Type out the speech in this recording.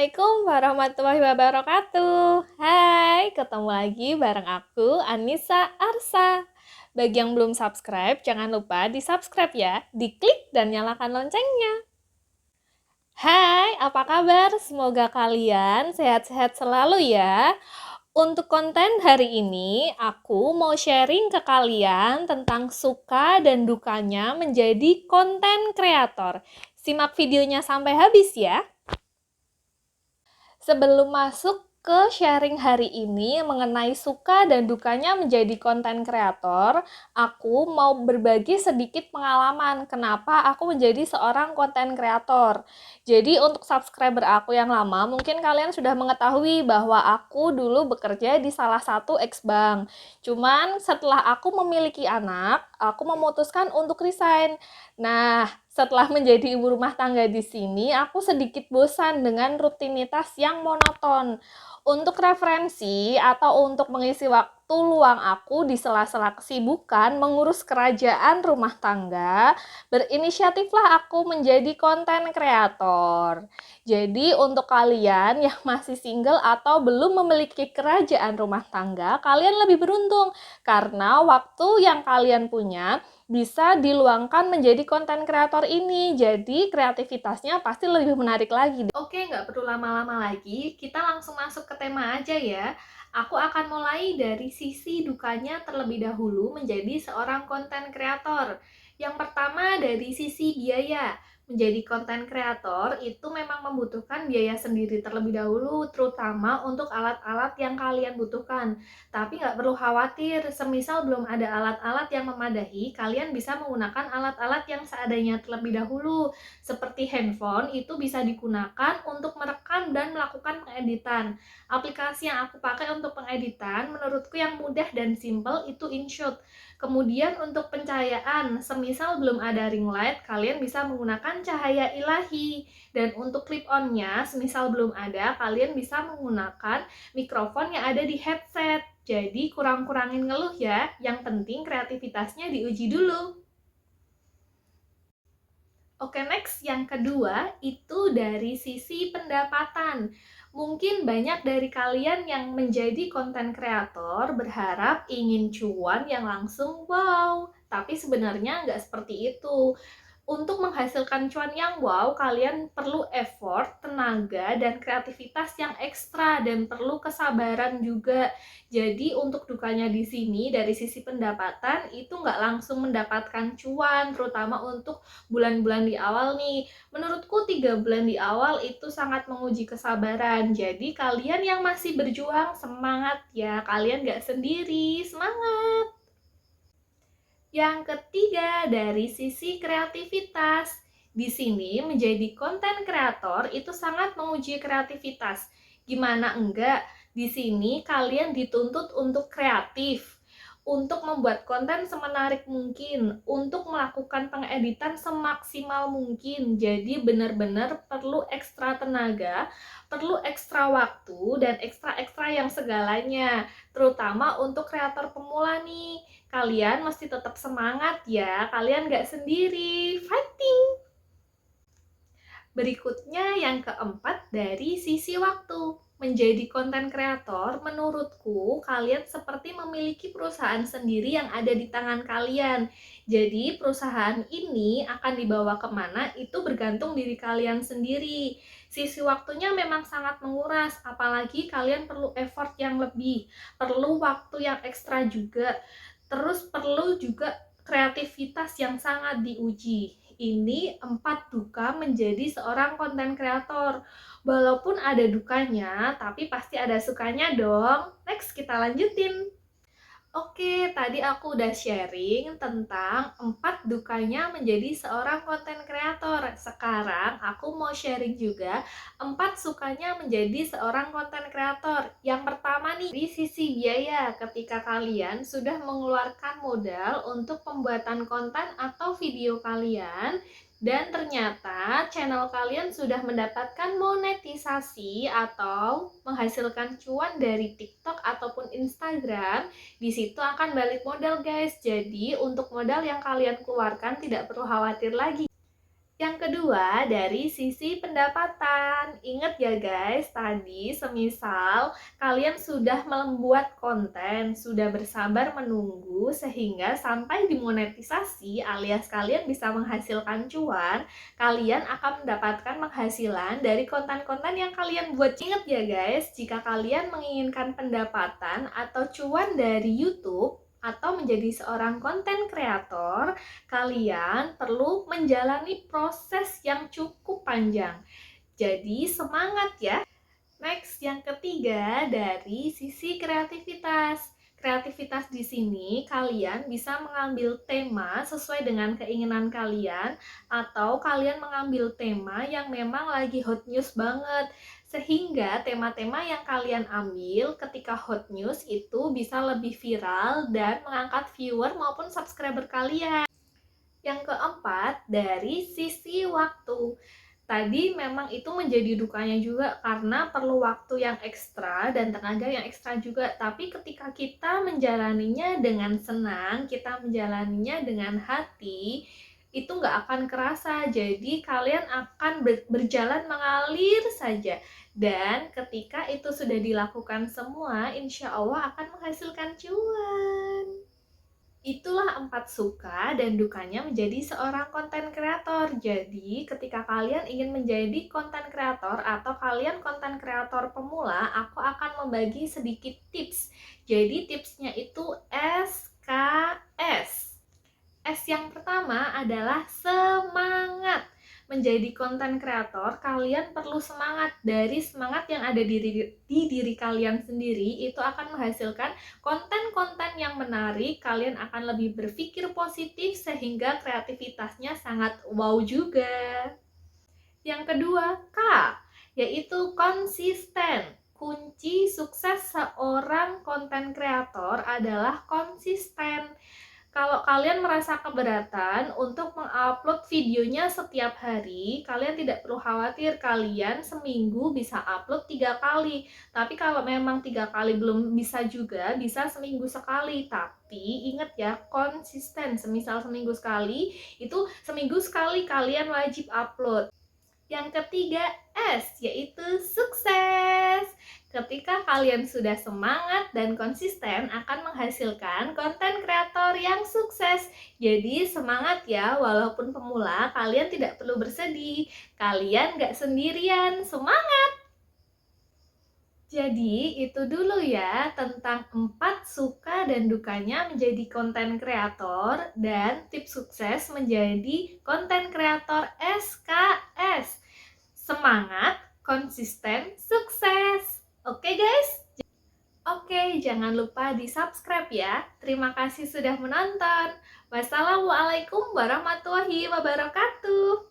Assalamualaikum warahmatullahi wabarakatuh. Hai, ketemu lagi bareng aku, Anissa Arsa. Bagi yang belum subscribe, jangan lupa di-subscribe ya, diklik dan nyalakan loncengnya. Hai, apa kabar? Semoga kalian sehat-sehat selalu ya. Untuk konten hari ini, aku mau sharing ke kalian tentang suka dan dukanya menjadi konten kreator. Simak videonya sampai habis ya. Sebelum masuk ke sharing hari ini mengenai suka dan dukanya menjadi konten kreator, aku mau berbagi sedikit pengalaman kenapa aku menjadi seorang konten kreator. Jadi untuk subscriber aku yang lama, mungkin kalian sudah mengetahui bahwa aku dulu bekerja di salah satu ex-bank. Cuman setelah aku memiliki anak, aku memutuskan untuk resign. Nah, setelah menjadi ibu rumah tangga di sini, aku sedikit bosan dengan rutinitas yang monoton. Untuk referensi atau untuk mengisi waktu luang aku di sela-sela kesibukan mengurus kerajaan rumah tangga, berinisiatiflah aku menjadi konten kreator. Jadi untuk kalian yang masih single atau belum memiliki kerajaan rumah tangga, kalian lebih beruntung karena waktu yang kalian punya bisa diluangkan menjadi konten kreator ini. Jadi kreativitasnya pasti lebih menarik lagi. Oke, nggak perlu lama-lama lagi, kita langsung masuk ke tema aja ya. Aku akan mulai dari sisi dukanya terlebih dahulu menjadi seorang konten kreator. Yang pertama dari sisi biaya. Menjadi konten kreator itu memang membutuhkan biaya sendiri terlebih dahulu, terutama untuk alat-alat yang kalian butuhkan. Tapi nggak perlu khawatir, semisal belum ada alat-alat yang memadahi, kalian bisa menggunakan alat-alat yang seadanya terlebih dahulu. Seperti handphone, itu bisa digunakan untuk merekam dan melakukan pengeditan. Aplikasi yang aku pakai untuk pengeditan, menurutku yang mudah dan simple itu InShot. Kemudian untuk pencahayaan, semisal belum ada ring light, kalian bisa menggunakan cahaya ilahi. Dan untuk clip-on-nya, semisal belum ada, kalian bisa menggunakan mikrofon yang ada di headset. Jadi kurang-kurangin ngeluh ya, yang penting kreativitasnya diuji dulu. Oke, next yang kedua itu dari sisi pendapatan. Mungkin banyak dari kalian yang menjadi konten kreator berharap ingin cuan yang langsung wow, tapi sebenarnya nggak seperti itu. Untuk menghasilkan cuan yang wow, kalian perlu effort, tenaga, dan kreativitas yang ekstra dan perlu kesabaran juga. Jadi untuk dukanya di sini dari sisi pendapatan itu nggak langsung mendapatkan cuan, terutama untuk bulan-bulan di awal nih. Menurutku 3 bulan di awal itu sangat menguji kesabaran. Jadi kalian yang masih berjuang semangat ya, kalian nggak sendiri, semangat! Yang ketiga, dari sisi kreativitas. Di sini menjadi konten kreator itu sangat menguji kreativitas. Gimana enggak? Di sini kalian dituntut untuk kreatif, untuk membuat konten semenarik mungkin, untuk melakukan pengeditan semaksimal mungkin. Jadi benar-benar perlu ekstra tenaga, perlu ekstra waktu, dan ekstra-ekstra yang segalanya. Terutama untuk kreator pemula nih. Kalian mesti tetap semangat ya, kalian gak sendiri, fighting! Berikutnya yang keempat dari sisi waktu. Menjadi konten kreator, menurutku kalian seperti memiliki perusahaan sendiri yang ada di tangan kalian. Jadi perusahaan ini akan dibawa kemana itu bergantung diri kalian sendiri. Sisi waktunya memang sangat menguras, apalagi kalian perlu effort yang lebih, perlu waktu yang ekstra juga. Terus perlu juga kreativitas yang sangat diuji. Ini 4 duka menjadi seorang konten kreator. Walaupun ada dukanya, tapi pasti ada sukanya dong. Next, kita lanjutin. Oke, tadi aku udah sharing tentang 4 dukanya menjadi seorang konten kreator. Sekarang aku mau sharing juga 4 sukanya menjadi seorang konten kreator. Yang pertama nih, di sisi biaya. Ketika kalian sudah mengeluarkan modal untuk pembuatan konten atau video kalian, dan ternyata channel kalian sudah mendapatkan monetisasi atau menghasilkan cuan dari TikTok ataupun Instagram, di situ akan balik modal guys. Jadi untuk modal yang kalian keluarkan tidak perlu khawatir lagi. Yang kedua, dari sisi pendapatan. Ingat ya guys, tadi semisal kalian sudah membuat konten, sudah bersabar menunggu sehingga sampai dimonetisasi alias kalian bisa menghasilkan cuan, kalian akan mendapatkan penghasilan dari konten-konten yang kalian buat. Ingat ya guys, jika kalian menginginkan pendapatan atau cuan dari YouTube, atau menjadi seorang konten kreator, kalian perlu menjalani proses yang cukup panjang. Jadi semangat ya. Next, yang ketiga dari sisi kreativitas. Kreativitas di sini kalian bisa mengambil tema sesuai dengan keinginan kalian atau kalian mengambil tema yang memang lagi hot news banget. Sehingga tema-tema yang kalian ambil ketika hot news itu bisa lebih viral dan mengangkat viewer maupun subscriber kalian. Yang keempat, dari sisi waktu. Tadi memang itu menjadi dukanya juga karena perlu waktu yang ekstra dan tenaga yang ekstra juga. Tapi ketika kita menjalaninya dengan senang, kita menjalaninya dengan hati, itu nggak akan kerasa. Jadi kalian akan berjalan mengalir saja. Dan ketika itu sudah dilakukan semua, insya Allah akan menghasilkan cuan. Itulah 4 suka dan dukanya menjadi seorang konten kreator. Jadi, ketika kalian ingin menjadi konten kreator atau kalian konten kreator pemula, aku akan membagi sedikit tips. Jadi, tipsnya itu SKS. S yang pertama adalah semangat. Menjadi konten kreator, kalian perlu semangat. Dari semangat yang ada di diri kalian sendiri, itu akan menghasilkan konten-konten yang menarik. Kalian akan lebih berpikir positif sehingga kreativitasnya sangat wow juga. Yang kedua, K, yaitu konsisten. Kunci sukses seorang konten kreator adalah konsisten. Kalau kalian merasa keberatan untuk mengupload videonya setiap hari, kalian tidak perlu khawatir, kalian seminggu bisa upload 3 kali. Tapi kalau memang 3 kali belum bisa juga, bisa seminggu sekali. Tapi ingat ya, konsisten. Semisal seminggu sekali, itu seminggu sekali kalian wajib upload. Yang ketiga, S, yaitu sukses. Ketika kalian sudah semangat dan konsisten akan menghasilkan konten kreator yang sukses. Jadi semangat ya, walaupun pemula kalian tidak perlu bersedih. Kalian gak sendirian, semangat! Jadi itu dulu ya tentang 4 suka dan dukanya menjadi konten kreator dan tips sukses menjadi konten kreator SKS. Semangat, konsisten, sukses. Oke guys? Oke, jangan lupa di subscribe ya. Terima kasih sudah menonton. Wassalamualaikum warahmatullahi wabarakatuh.